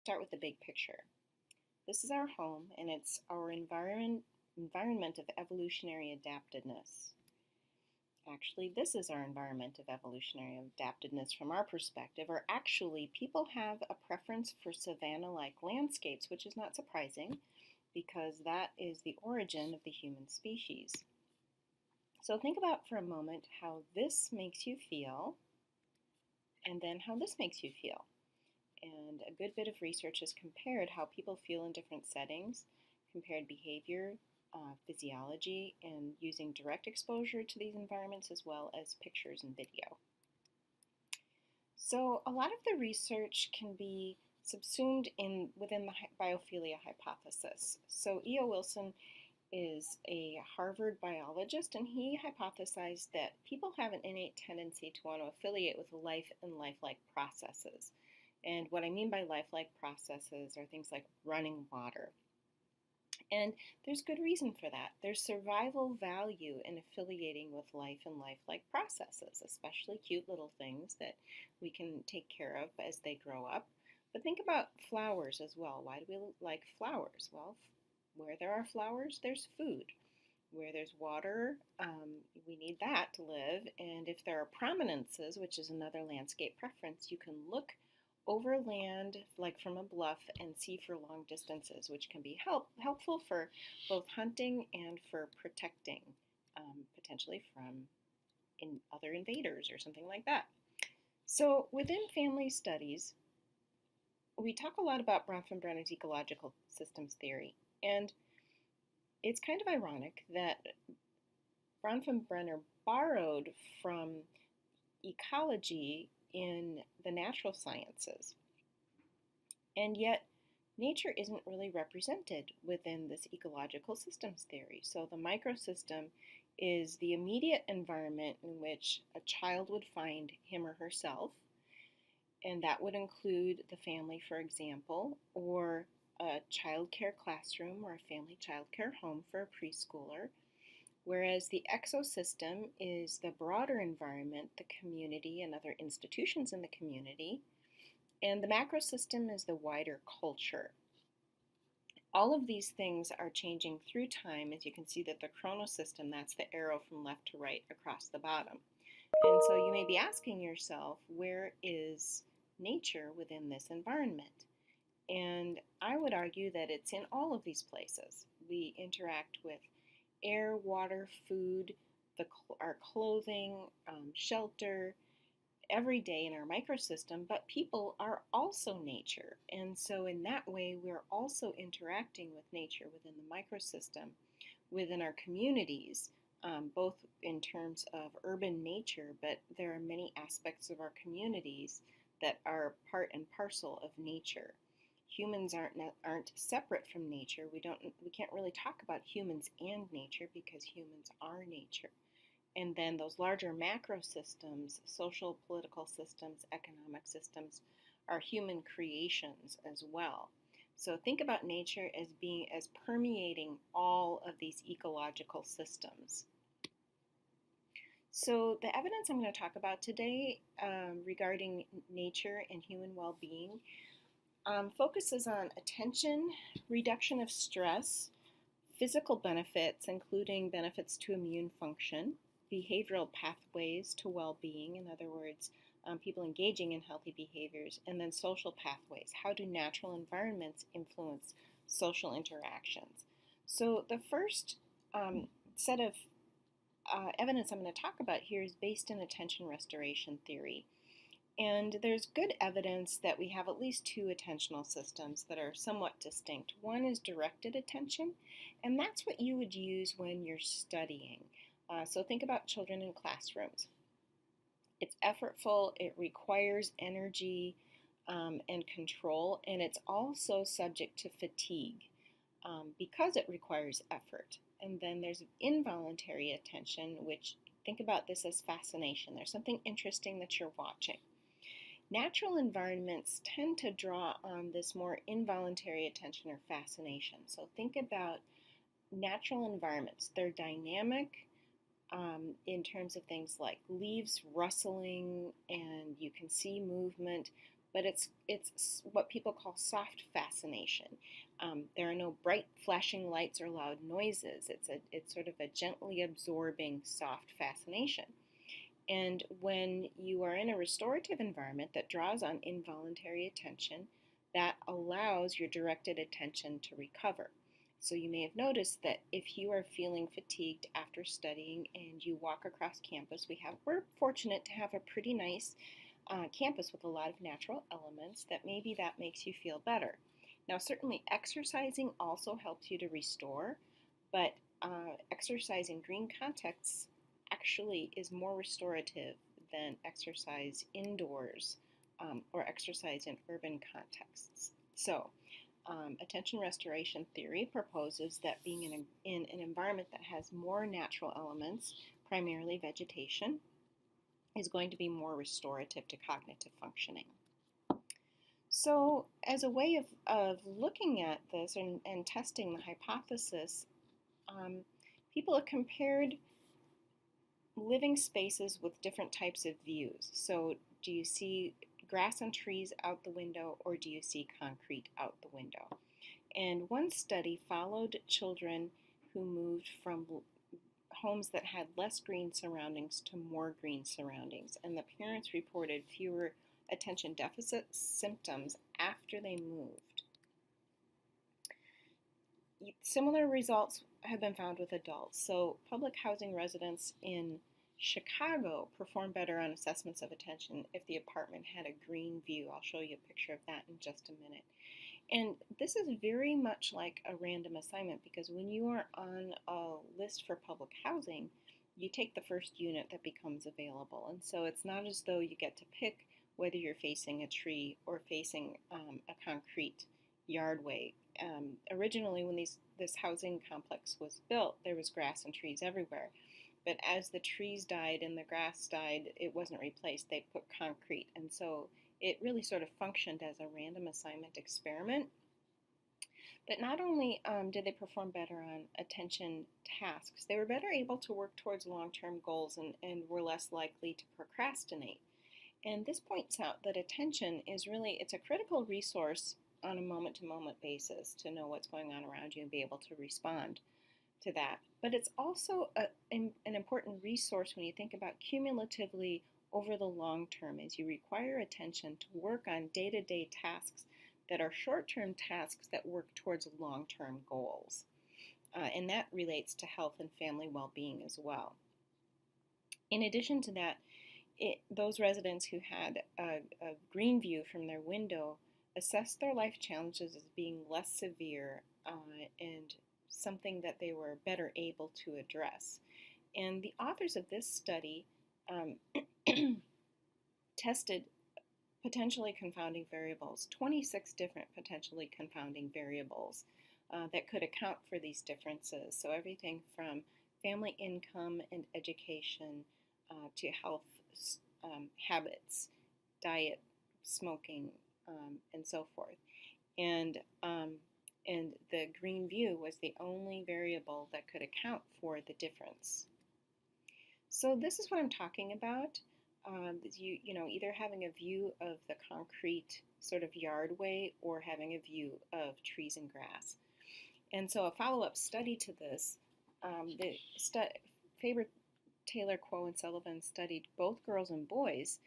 start with the big picture. This is our home, and it's our environment of evolutionary adaptedness. Actually, this is our environment of evolutionary adaptedness from our perspective, or actually, people have a preference for savanna-like landscapes, which is not surprising because that is the origin of the human species. So think about for a moment how this makes you feel, and then how this makes you feel. And a good bit of research has compared how people feel in different settings, compared behavior, physiology, and using direct exposure to these environments as well as pictures and video. So a lot of the research can be subsumed within the biophilia hypothesis. So E.O. Wilson is a Harvard biologist, and he hypothesized that people have an innate tendency to want to affiliate with life and lifelike processes. And what I mean by lifelike processes are things like running water. And there's good reason for that. There's survival value in affiliating with life and lifelike processes, especially cute little things that we can take care of as they grow up. But think about flowers as well. Why do we like flowers? Well, where there are flowers, there's food. Where there's water, we need that to live. And if there are prominences, which is another landscape preference, you can look over land, like from a bluff, and see for long distances, which can be helpful for both hunting and for protecting, potentially from other invaders or something like that. So within family studies, we talk a lot about Bronfenbrenner's ecological systems theory, and it's kind of ironic that Bronfenbrenner borrowed from ecology in the natural sciences, and yet nature isn't really represented within this ecological systems theory. So the microsystem is the immediate environment in which a child would find him or herself, and that would include the family, for example, or a child care classroom or a family child care home for a preschooler. Whereas the exosystem is the broader environment, the community and other institutions in the community, and the macrosystem is the wider culture. All of these things are changing through time, as you can see that the chronosystem, that's the arrow from left to right across the bottom. And so you may be asking yourself, where is nature within this environment? And I would argue that it's in all of these places. We interact with air, water, food, our clothing, shelter, every day in our microsystem, but people are also nature. And so in that way, we're also interacting with nature within the microsystem, within our communities, both in terms of urban nature, but there are many aspects of our communities that are part and parcel of nature. Humans aren't separate from nature. We can't really talk about humans and nature because humans are nature. And then those larger macro systems, social, political systems, economic systems, are human creations as well. So think about nature as permeating all of these ecological systems. So the evidence I'm going to talk about today regarding nature and human well-being focuses on attention, reduction of stress, physical benefits, including benefits to immune function, behavioral pathways to well-being, in other words, people engaging in healthy behaviors, and then social pathways. How do natural environments influence social interactions? So the first set of evidence I'm going to talk about here is based in attention restoration theory. And there's good evidence that we have at least two attentional systems that are somewhat distinct. One is directed attention, and that's what you would use when you're studying. So think about children in classrooms. It's effortful, it requires energy and control, and it's also subject to fatigue because it requires effort. And then there's involuntary attention, which think about this as fascination. There's something interesting that you're watching. Natural environments tend to draw on this more involuntary attention or fascination. So think about natural environments. They're dynamic in terms of things like leaves rustling, and you can see movement, but it's what people call soft fascination. There are no bright flashing lights or loud noises. It's sort of a gently absorbing soft fascination. And when you are in a restorative environment that draws on involuntary attention, that allows your directed attention to recover. So you may have noticed that if you are feeling fatigued after studying and you walk across campus, we're fortunate to have a pretty nice campus with a lot of natural elements, that maybe that makes you feel better. Now, certainly exercising also helps you to restore, but exercise in green contexts actually is more restorative than exercise indoors or exercise in urban contexts. So, attention restoration theory proposes that being in an environment that has more natural elements, primarily vegetation, is going to be more restorative to cognitive functioning. So, as a way of looking at this and testing the hypothesis, people have compared living spaces with different types of views. So, do you see grass and trees out the window, or do you see concrete out the window? And one study followed children who moved from homes that had less green surroundings to more green surroundings, and the parents reported fewer attention deficit symptoms after they moved. Similar results have been found with adults. So public housing residents in Chicago perform better on assessments of attention if the apartment had a green view. I'll show you a picture of that in just a minute. And this is very much like a random assignment, because when you are on a list for public housing, you take the first unit that becomes available. And so it's not as though you get to pick whether you're facing a tree or facing a concrete yardway. Originally, when this housing complex was built, there was grass and trees everywhere. But as the trees died and the grass died, it wasn't replaced. They put concrete. And so it really sort of functioned as a random assignment experiment. But not only did they perform better on attention tasks, they were better able to work towards long-term goals and were less likely to procrastinate. And this points out that attention it's a critical resource on a moment-to-moment basis to know what's going on around you and be able to respond to that. But it's also an important resource when you think about cumulatively over the long term, as you require attention to work on day-to-day tasks that are short-term tasks that work towards long-term goals. And that relates to health and family well-being as well. In addition to that, those residents who had a green view from their window assessed their life challenges as being less severe and something that they were better able to address. And the authors of this study tested potentially confounding variables, 26 different potentially confounding variables that could account for these differences. So everything from family income and education to health habits, diet, smoking, and so forth. And the green view was the only variable that could account for the difference. So this is what I'm talking about. Either having a view of the concrete sort of yardway or having a view of trees and grass. And so a follow-up study to this, Faber, Taylor, Quo, and Sullivan studied both girls and boys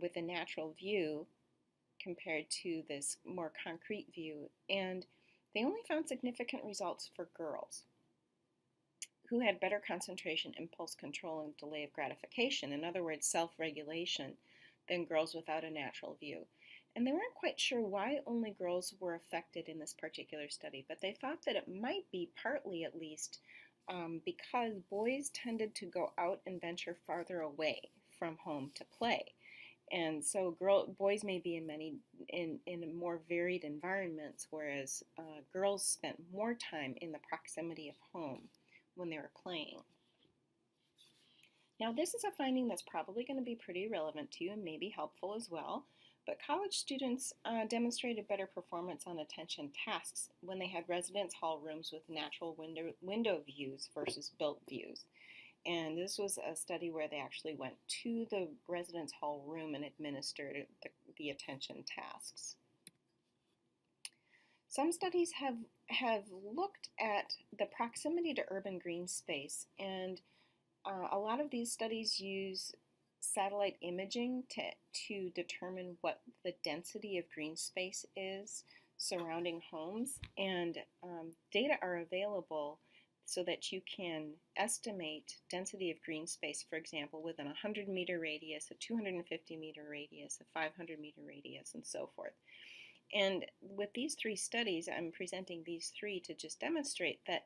with a natural view compared to this more concrete view, and they only found significant results for girls who had better concentration, impulse control, and delay of gratification, in other words, self-regulation, than girls without a natural view. And they weren't quite sure why only girls were affected in this particular study, but they thought that it might be partly, at least, because boys tended to go out and venture farther away from home to play. And so boys may be in more varied environments, whereas girls spent more time in the proximity of home when they were playing. Now, this is a finding that's probably going to be pretty relevant to you and maybe helpful as well, but college students demonstrated better performance on attention tasks when they had residence hall rooms with natural window views versus built views. And this was a study where they actually went to the residence hall room and administered the attention tasks. Some studies have looked at the proximity to urban green space, and a lot of these studies use satellite imaging to determine what the density of green space is surrounding homes, and data are available so that you can estimate density of green space, for example, within a 100-meter radius, a 250-meter radius, a 500-meter radius, and so forth. And with these three studies, I'm presenting these three to just demonstrate that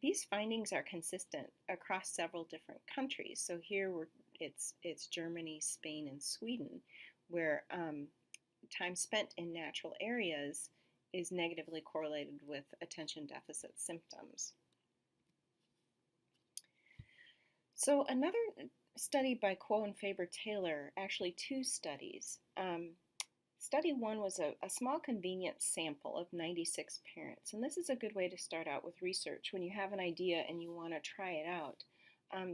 these findings are consistent across several different countries. So here it's Germany, Spain, and Sweden, where time spent in natural areas is negatively correlated with attention deficit symptoms. So another study by Kuo and Faber-Taylor, actually two studies. Study one was a small convenient sample of 96 parents, and this is a good way to start out with research when you have an idea and you want to try it out.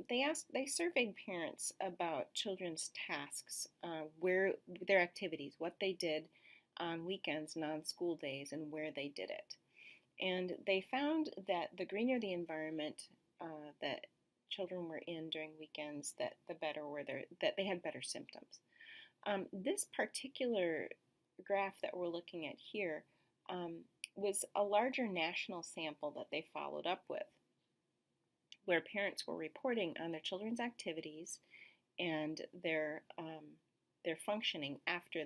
They surveyed parents about children's tasks, where their activities, what they did on weekends and on school days, and where they did it. And they found that the greener the environment that children were in during weekends, that they had better symptoms. This particular graph that we're looking at here was a larger national sample that they followed up with, where parents were reporting on their children's activities and their functioning after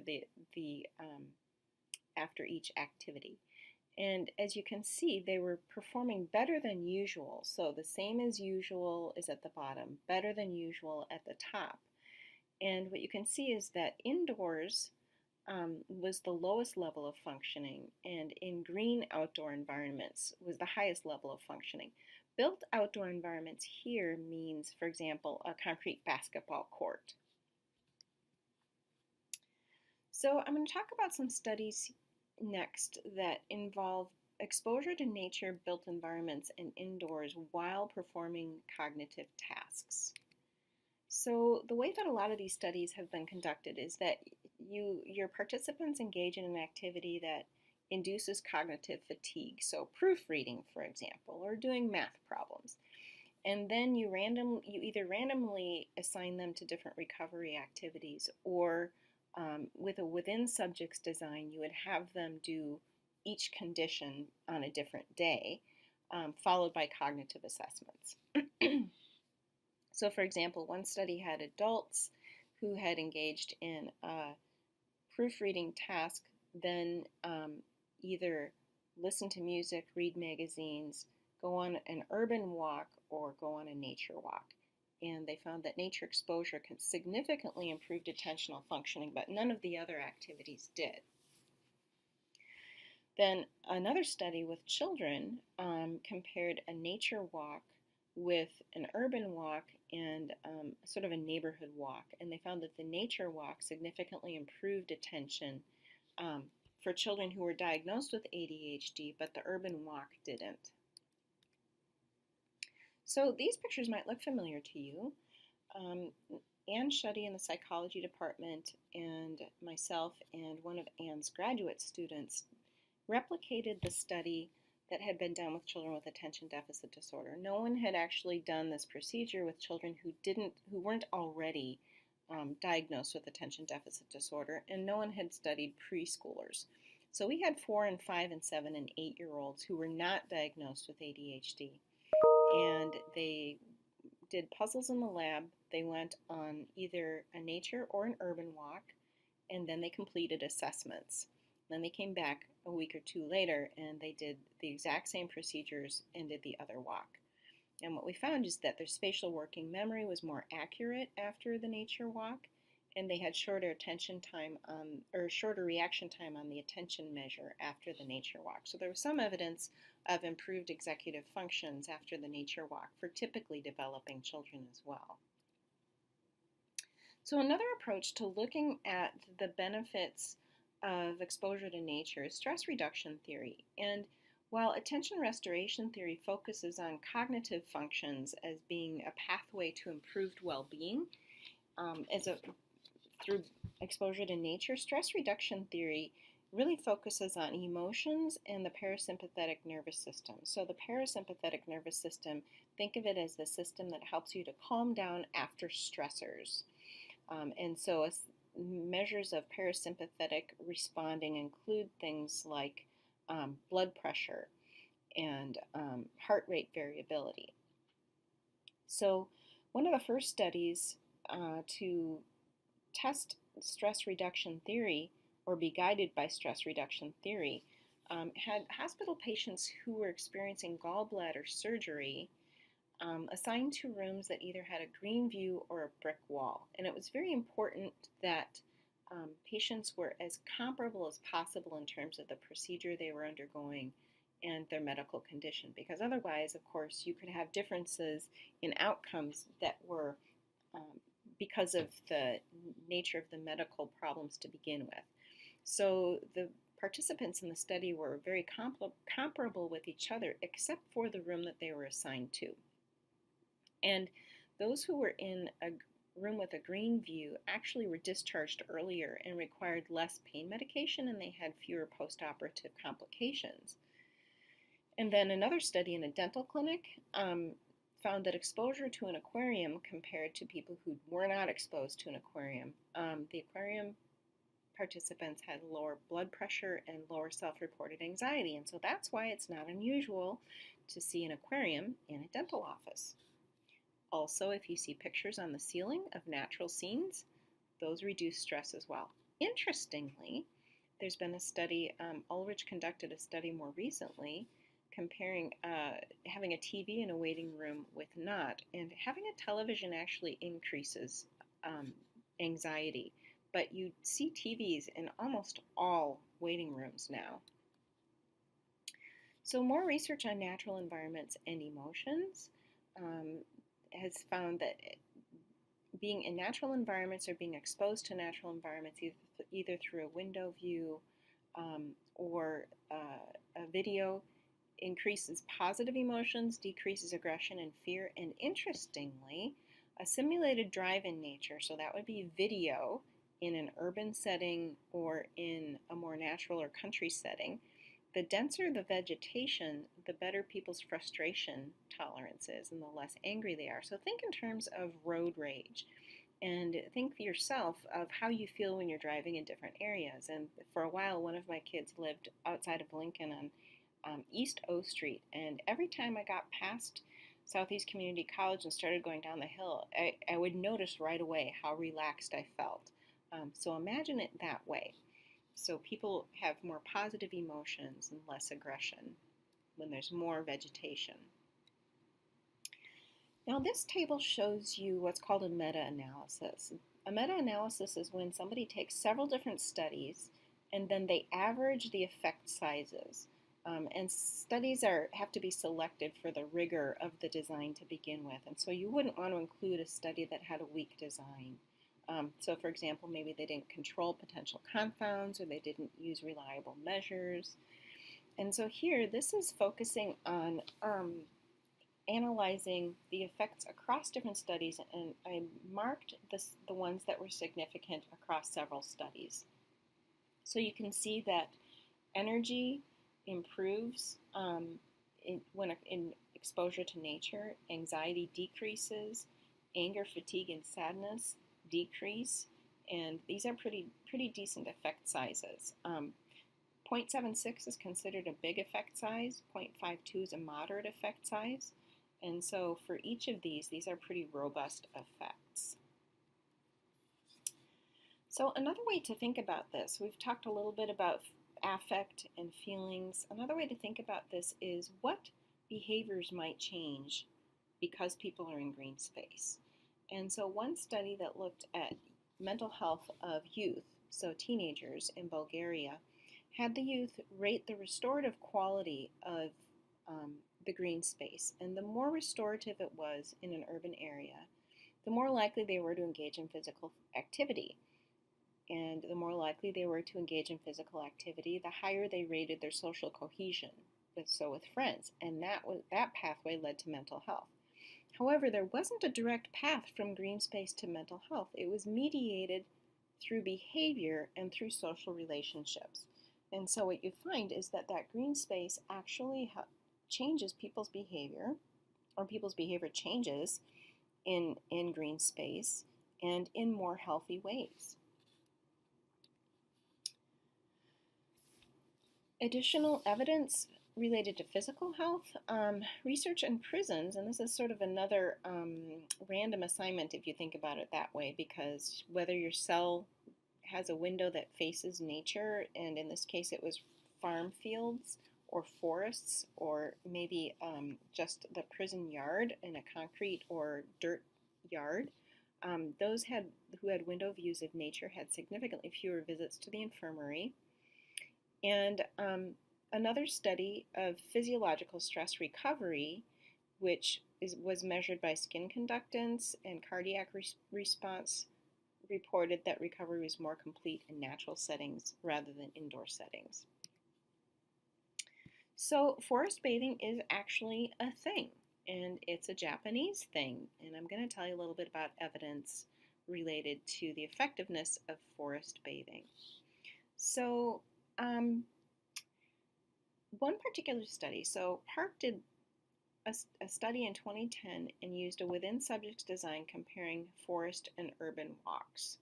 after each activity. And as you can see, they were performing better than usual. So the same as usual is at the bottom, better than usual at the top. And what you can see is that indoors was the lowest level of functioning, and in green outdoor environments was the highest level of functioning. Built outdoor environments here means, for example, a concrete basketball court. So I'm going to talk about some studies next that involve exposure to nature-built environments and indoors while performing cognitive tasks. So the way that a lot of these studies have been conducted is that your participants engage in an activity that induces cognitive fatigue, so proofreading, for example, or doing math problems. And then you either randomly assign them to different recovery activities, or with a within subjects design, you would have them do each condition on a different day, followed by cognitive assessments. So for example, one study had adults who had engaged in a proofreading task, then either listen to music, read magazines, go on an urban walk, or go on a nature walk. And they found that nature exposure can significantly improve attentional functioning, but none of the other activities did. Then another study with children compared a nature walk with an urban walk and sort of a neighborhood walk, and they found that the nature walk significantly improved attention for children who were diagnosed with ADHD, but the urban walk didn't. So these pictures might look familiar to you. Ann Schutte in the psychology department and myself and one of Ann's graduate students replicated the study that had been done with children with attention deficit disorder. No one had actually done this procedure with children who weren't already diagnosed with attention deficit disorder, and no one had studied preschoolers. So we had 4 and 5 and 7 and 8-year-olds who were not diagnosed with ADHD, and they did puzzles in the lab. They went on either a nature or an urban walk, and then they completed assessments. Then they came back a week or 2 later and they did the exact same procedures and did the other walk. And what we found is that their spatial working memory was more accurate after the nature walk, and they had shorter attention time shorter reaction time on the attention measure after the nature walk. So there was some evidence of improved executive functions after the nature walk for typically developing children as well. So another approach to looking at the benefits of exposure to nature is stress reduction theory. And while attention restoration theory focuses on cognitive functions as being a pathway to improved well-being, through exposure to nature, stress reduction theory really focuses on emotions and the parasympathetic nervous system. So the parasympathetic nervous system, think of it as the system that helps you to calm down after stressors. And so measures of parasympathetic responding include things like blood pressure and heart rate variability. So one of the first studies to test stress reduction theory or be guided by stress reduction theory had hospital patients who were experiencing gallbladder surgery assigned to rooms that either had a green view or a brick wall. And it was very important that patients were as comparable as possible in terms of the procedure they were undergoing and their medical condition, because otherwise, of course, you could have differences in outcomes that were because of the nature of the medical problems to begin with. So the participants in the study were very comparable with each other, except for the room that they were assigned to. And those who were in a room with a green view actually were discharged earlier and required less pain medication, and they had fewer post-operative complications. And then another study in a dental clinic found that exposure to an aquarium compared to people who were not exposed to an aquarium, the aquarium participants had lower blood pressure and lower self-reported anxiety. And so that's why it's not unusual to see an aquarium in a dental office. Also, if you see pictures on the ceiling of natural scenes, those reduce stress as well. Interestingly, there's been a study, Ulrich conducted a study more recently comparing having a TV in a waiting room with not, and having a television actually increases anxiety. But you see TVs in almost all waiting rooms now. So more research on natural environments and emotions has found that being in natural environments or being exposed to natural environments, either through a window view or a video, increases positive emotions, decreases aggression and fear, and interestingly, a simulated drive in nature, so that would be video in an urban setting or in a more natural or country setting, the denser the vegetation, the better people's frustration tolerance is and the less angry they are. So think in terms of road rage and think for yourself of how you feel when you're driving in different areas. And for a while, one of my kids lived outside of Lincoln on East O Street, and every time I got past Southeast Community College and started going down the hill, I would notice right away how relaxed I felt. So imagine it that way. So people have more positive emotions and less aggression when there's more vegetation. Now this table shows you what's called a meta-analysis. A meta-analysis is when somebody takes several different studies and then they average the effect sizes. And studies have to be selected for the rigor of the design to begin with. And so you wouldn't want to include a study that had a weak design. So for example, maybe they didn't control potential confounds or they didn't use reliable measures. And so here, this is focusing on analyzing the effects across different studies, and I marked the ones that were significant across several studies. So you can see that energy improves in exposure to nature, anxiety decreases, anger, fatigue, and sadness decrease, and these are pretty decent effect sizes. 0.76 is considered a big effect size, 0.52 is a moderate effect size, and so for each of these are pretty robust effects. So another way to think about this, we've talked a little bit about affect and feelings. Another way to think about this is what behaviors might change because people are in green space. And so one study that looked at mental health of youth, so teenagers in Bulgaria, had the youth rate the restorative quality of the green space. And the more restorative it was in an urban area, the more likely they were to engage in physical activity. And the more likely they were to engage in physical activity, the higher they rated their social cohesion, with friends. And that pathway led to mental health. However, there wasn't a direct path from green space to mental health. It was mediated through behavior and through social relationships. And so what you find is that green space actually changes people's behavior, or people's behavior changes in green space and in more healthy ways. Additional evidence related to physical health, research in prisons, and this is sort of another random assignment if you think about it that way, because whether your cell has a window that faces nature, and in this case it was farm fields or forests, or maybe just the prison yard in a concrete or dirt yard, those who had window views of nature had significantly fewer visits to the infirmary. And another study of physiological stress recovery, which was measured by skin conductance and cardiac response, reported that recovery was more complete in natural settings rather than indoor settings. So forest bathing is actually a thing, and it's a Japanese thing, and I'm going to tell you a little bit about evidence related to the effectiveness of forest bathing. So one particular study, so Park did a study in 2010 and used a within subjects design comparing forest and urban walks.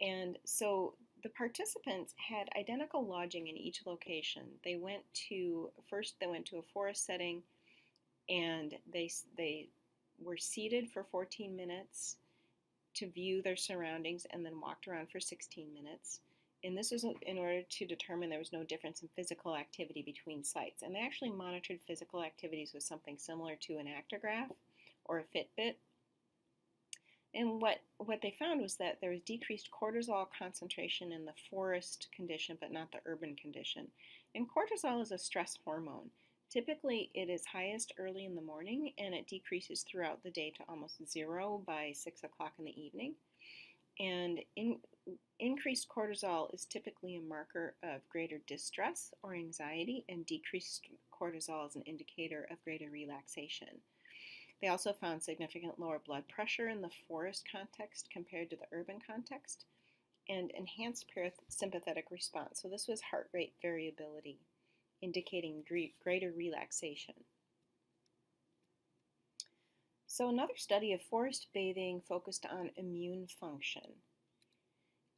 And so the participants had identical lodging in each location. They went to a forest setting, and they were seated for 14 minutes to view their surroundings and then walked around for 16 minutes. And this was in order to determine there was no difference in physical activity between sites. And they actually monitored physical activities with something similar to an actigraph or a Fitbit. And what they found was that there was decreased cortisol concentration in the forest condition, but not the urban condition. And cortisol is a stress hormone. Typically, it is highest early in the morning, and it decreases throughout the day to almost zero by 6 o'clock in the evening. And increased cortisol is typically a marker of greater distress or anxiety, and decreased cortisol is an indicator of greater relaxation. They also found significant lower blood pressure in the forest context compared to the urban context, and enhanced parasympathetic response. So this was heart rate variability, indicating greater relaxation. So another study of forest bathing focused on immune function.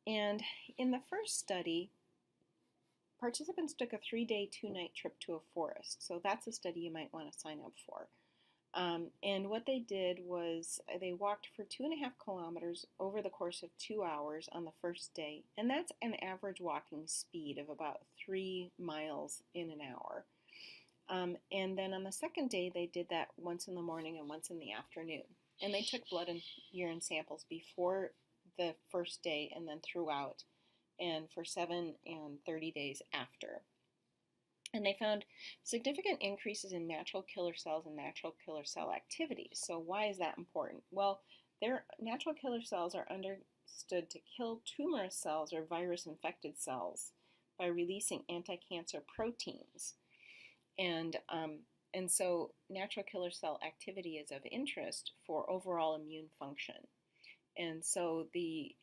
And in the first study, participants took a 3-day, 2-night trip to a forest. So that's a study you might want to sign up for. And what they did was they walked for 2.5 kilometers over the course of 2 hours on the first day. And that's an average walking speed of about 3 miles in an hour. And then on the second day, they did that once in the morning and once in the afternoon. And they took blood and urine samples before the first day and then throughout, and for 7 and 30 days after. And they found significant increases in natural killer cells and natural killer cell activity. So why is that important? Well, their natural killer cells are understood to kill tumorous cells or virus-infected cells by releasing anti-cancer proteins. And so natural killer cell activity is of interest for overall immune function. And so the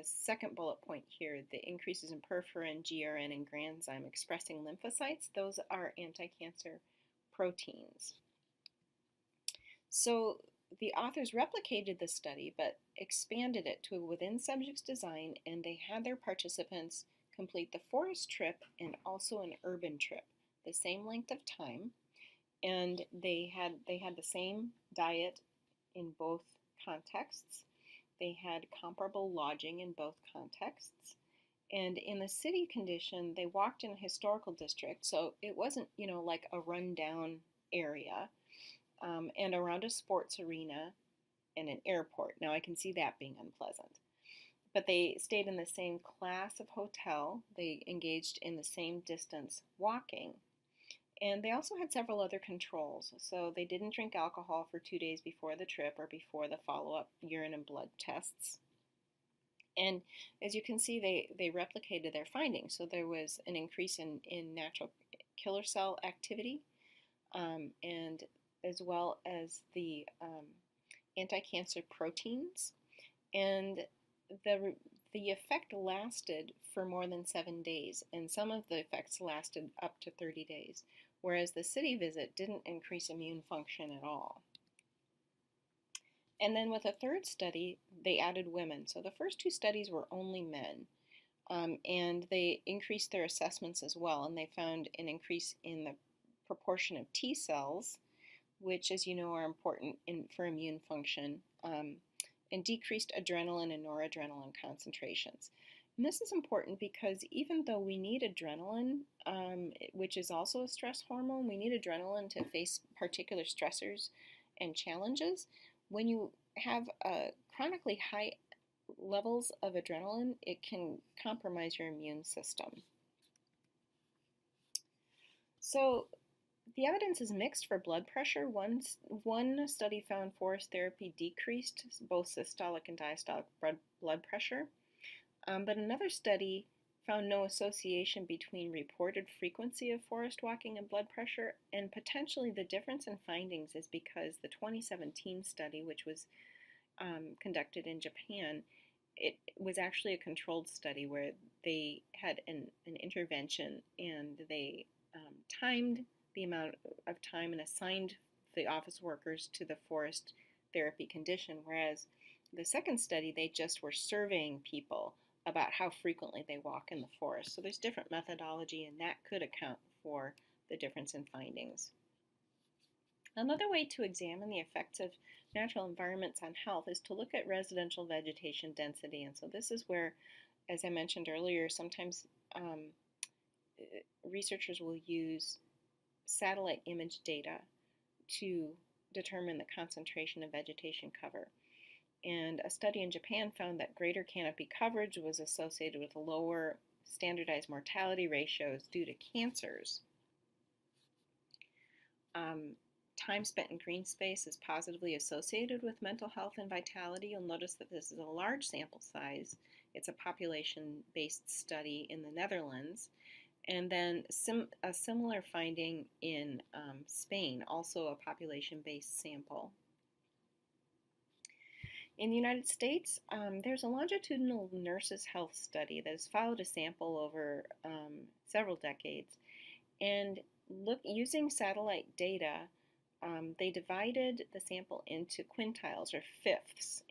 second bullet point here, the increases in perforin, GRN, and granzyme expressing lymphocytes, those are anti-cancer proteins. So the authors replicated the study but expanded it to a within subjects design, and they had their participants complete the forest trip and also an urban trip, the same length of time, and they had the same diet in both contexts. They had comparable lodging in both contexts. And in the city condition, they walked in a historical district, so it wasn't, like a rundown area, and around a sports arena and an airport. Now, I can see that being unpleasant. But they stayed in the same class of hotel. They engaged in the same distance walking. And they also had several other controls. So they didn't drink alcohol for 2 days before the trip or before the follow-up urine and blood tests. And as you can see, they replicated their findings. So there was an increase in natural killer cell activity, and as well as the anti-cancer proteins. And the effect lasted for more than 7 days, and some of the effects lasted up to 30 days, whereas the city visit didn't increase immune function at all. And then with a third study, they added women. So the first two studies were only men, and they increased their assessments as well, and they found an increase in the proportion of T cells, which, as you know, are important for immune function, and decreased adrenaline and noradrenaline concentrations. And this is important because even though we need adrenaline, which is also a stress hormone, we need adrenaline to face particular stressors and challenges. When you have chronically high levels of adrenaline, it can compromise your immune system. So the evidence is mixed for blood pressure. One study found forest therapy decreased both systolic and diastolic blood pressure, but another study found no association between reported frequency of forest walking and blood pressure, and potentially the difference in findings is because the 2017 study, which was conducted in Japan, it was actually a controlled study where they had an intervention, and they timed the amount of time and assigned the office workers to the forest therapy condition, whereas the second study, they just were surveying people about how frequently they walk in the forest. So there's different methodology, and that could account for the difference in findings. Another way to examine the effects of natural environments on health is to look at residential vegetation density. And so this is where, as I mentioned earlier, sometimes researchers will use satellite image data to determine the concentration of vegetation cover. And a study in Japan found that greater canopy coverage was associated with lower standardized mortality ratios due to cancers. Time spent in green space is positively associated with mental health and vitality. You'll notice that this is a large sample size. It's a population-based study in the Netherlands. And then a similar finding in Spain, also a population-based sample. In the United States, there's a longitudinal nurses' health study that has followed a sample over several decades. And using satellite data, they divided the sample into quintiles, or fifths,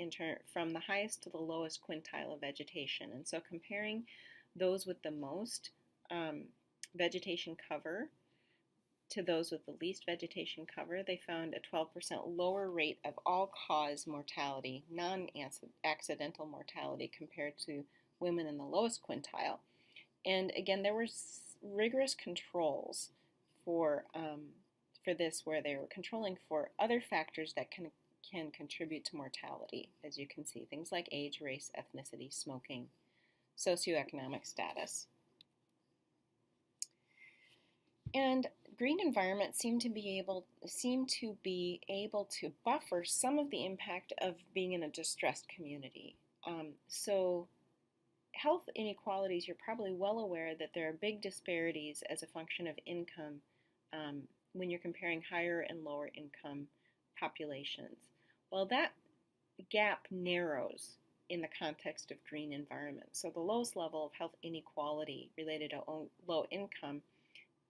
from the highest to the lowest quintile of vegetation. And so comparing those with the most vegetation cover to those with the least vegetation cover, they found a 12% lower rate of all-cause mortality, non-accidental mortality, compared to women in the lowest quintile. And again, there were rigorous controls for this, where they were controlling for other factors that can contribute to mortality, as you can see, things like age, race, ethnicity, smoking, socioeconomic status. And green environments seem to be able to buffer some of the impact of being in a distressed community. So health inequalities, you're probably well aware that there are big disparities as a function of income when you're comparing higher and lower income populations. Well, that gap narrows in the context of green environments. So the lowest level of health inequality related to low income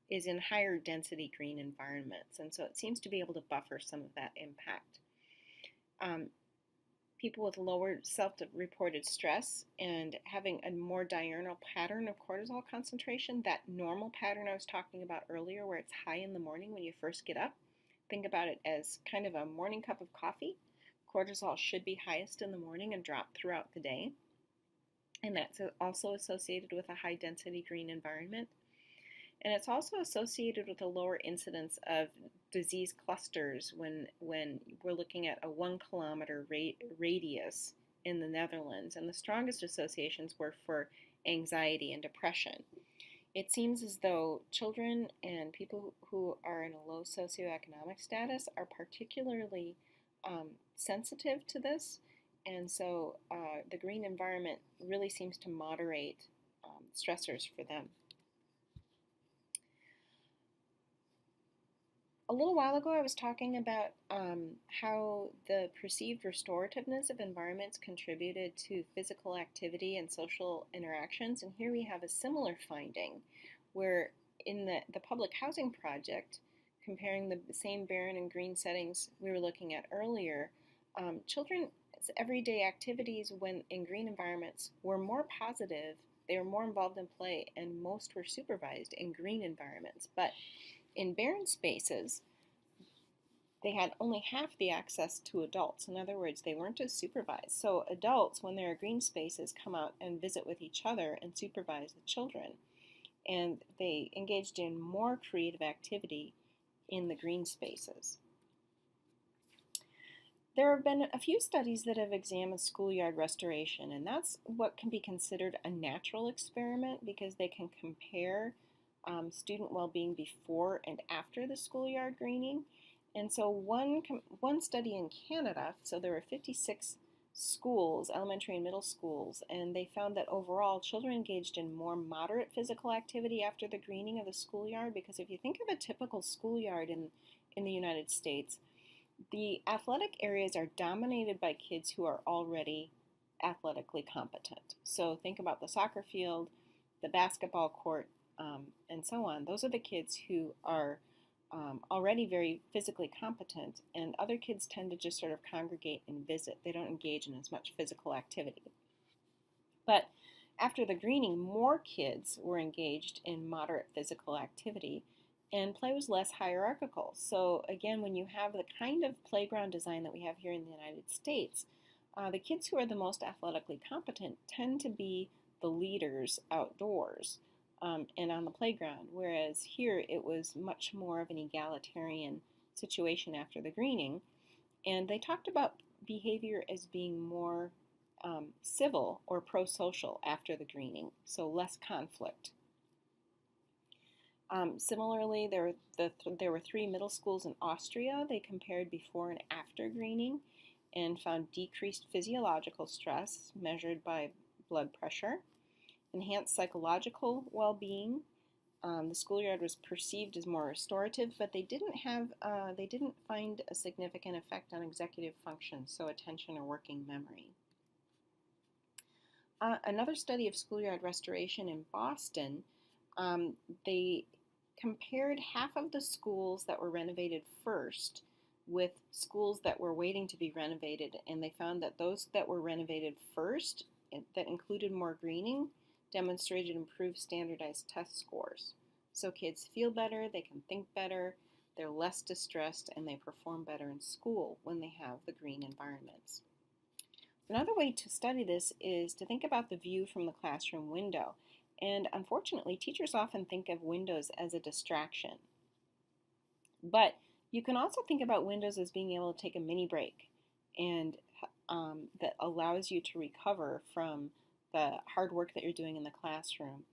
is in higher density green environments, and so it seems to be able to buffer some of that impact. People with lower self-reported stress and having a more diurnal pattern of cortisol concentration, that normal pattern I was talking about earlier where it's high in the morning when you first get up, think about it as kind of a morning cup of coffee. Cortisol should be highest in the morning and drop throughout the day, and that's also associated with a high density green environment. And it's also associated with a lower incidence of disease clusters when we're looking at a 1 kilometer radius in the Netherlands. And the strongest associations were for anxiety and depression. It seems as though children and people who are in a low socioeconomic status are particularly sensitive to this. And so the green environment really seems to moderate stressors for them. A little while ago, I was talking about how the perceived restorativeness of environments contributed to physical activity and social interactions. And here we have a similar finding where in the public housing project, comparing the same barren and green settings we were looking at earlier, children's everyday activities when in green environments were more positive, they were more involved in play, and most were supervised in green environments. But in barren spaces, they had only half the access to adults. In other words, they weren't as supervised. So adults, when there are green spaces, come out and visit with each other and supervise the children. And they engaged in more creative activity in the green spaces. There have been a few studies that have examined schoolyard restoration, and that's what can be considered a natural experiment because they can compare student well-being before and after the schoolyard greening. And so one study in Canada, so there were 56 schools, elementary and middle schools, and they found that overall children engaged in more moderate physical activity after the greening of the schoolyard, because if you think of a typical schoolyard in the United States, the athletic areas are dominated by kids who are already athletically competent. So think about the soccer field, the basketball court, and so on. Those are the kids who are already very physically competent, and other kids tend to just sort of congregate and visit. They don't engage in as much physical activity. But after the greening, more kids were engaged in moderate physical activity, and play was less hierarchical. So again, when you have the kind of playground design that we have here in the United States, the kids who are the most athletically competent tend to be the leaders outdoors and on the playground, whereas here it was much more of an egalitarian situation after the greening. And they talked about behavior as being more civil or pro-social after the greening, so less conflict. Similarly, there were 3 middle schools in Austria. They compared before and after greening and found decreased physiological stress measured by blood pressure, enhanced psychological well-being. The schoolyard was perceived as more restorative, but they didn't find a significant effect on executive function, so attention or working memory. Another study of schoolyard restoration in Boston, they compared half of the schools that were renovated first with schools that were waiting to be renovated, and they found that those that were renovated first, that included more greening, demonstrated improved standardized test scores. So kids feel better, they can think better, they're less distressed, and they perform better in school when they have the green environments. Another way to study this is to think about the view from the classroom window. And unfortunately, teachers often think of windows as a distraction. But you can also think about windows as being able to take a mini break, and that allows you to recover from the hard work that you're doing in the classroom.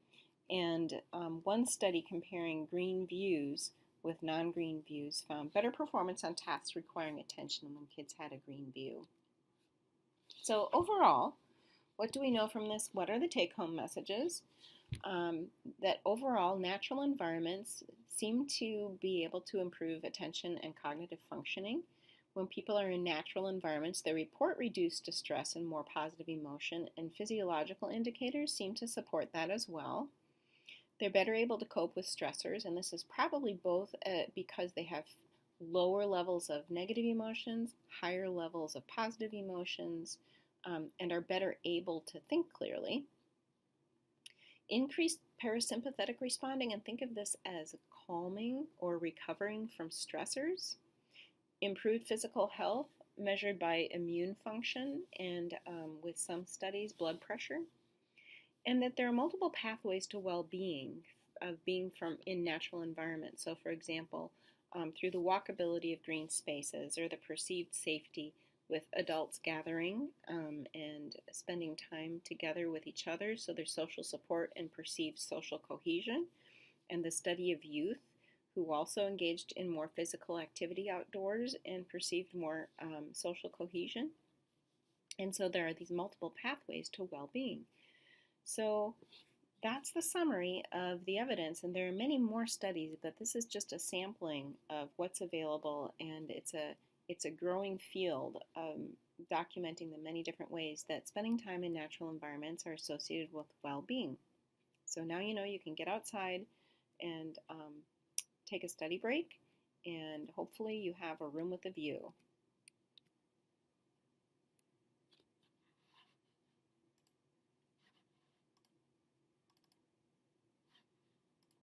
And one study comparing green views with non-green views found better performance on tasks requiring attention when kids had a green view. So overall, what do we know from this? What are the take-home messages? That overall natural environments seem to be able to improve attention and cognitive functioning. When people are in natural environments, they report reduced distress and more positive emotion, and physiological indicators seem to support that as well. They're better able to cope with stressors, and this is probably both because they have lower levels of negative emotions, higher levels of positive emotions, and are better able to think clearly. Increased parasympathetic responding, and think of this as calming or recovering from stressors. Improved physical health measured by immune function and with some studies, blood pressure. And that there are multiple pathways to well-being of being in natural environments. So for example, through the walkability of green spaces or the perceived safety with adults gathering and spending time together with each other, so there's social support and perceived social cohesion, and the study of youth who also engaged in more physical activity outdoors and perceived more social cohesion. And so there are these multiple pathways to well-being. So That's the summary of the evidence, and there are many more studies, but this is just a sampling of what's available, and it's a growing field, documenting the many different ways that spending time in natural environments are associated with well-being. So now you know you can get outside and take a study break, and hopefully you have a room with a view.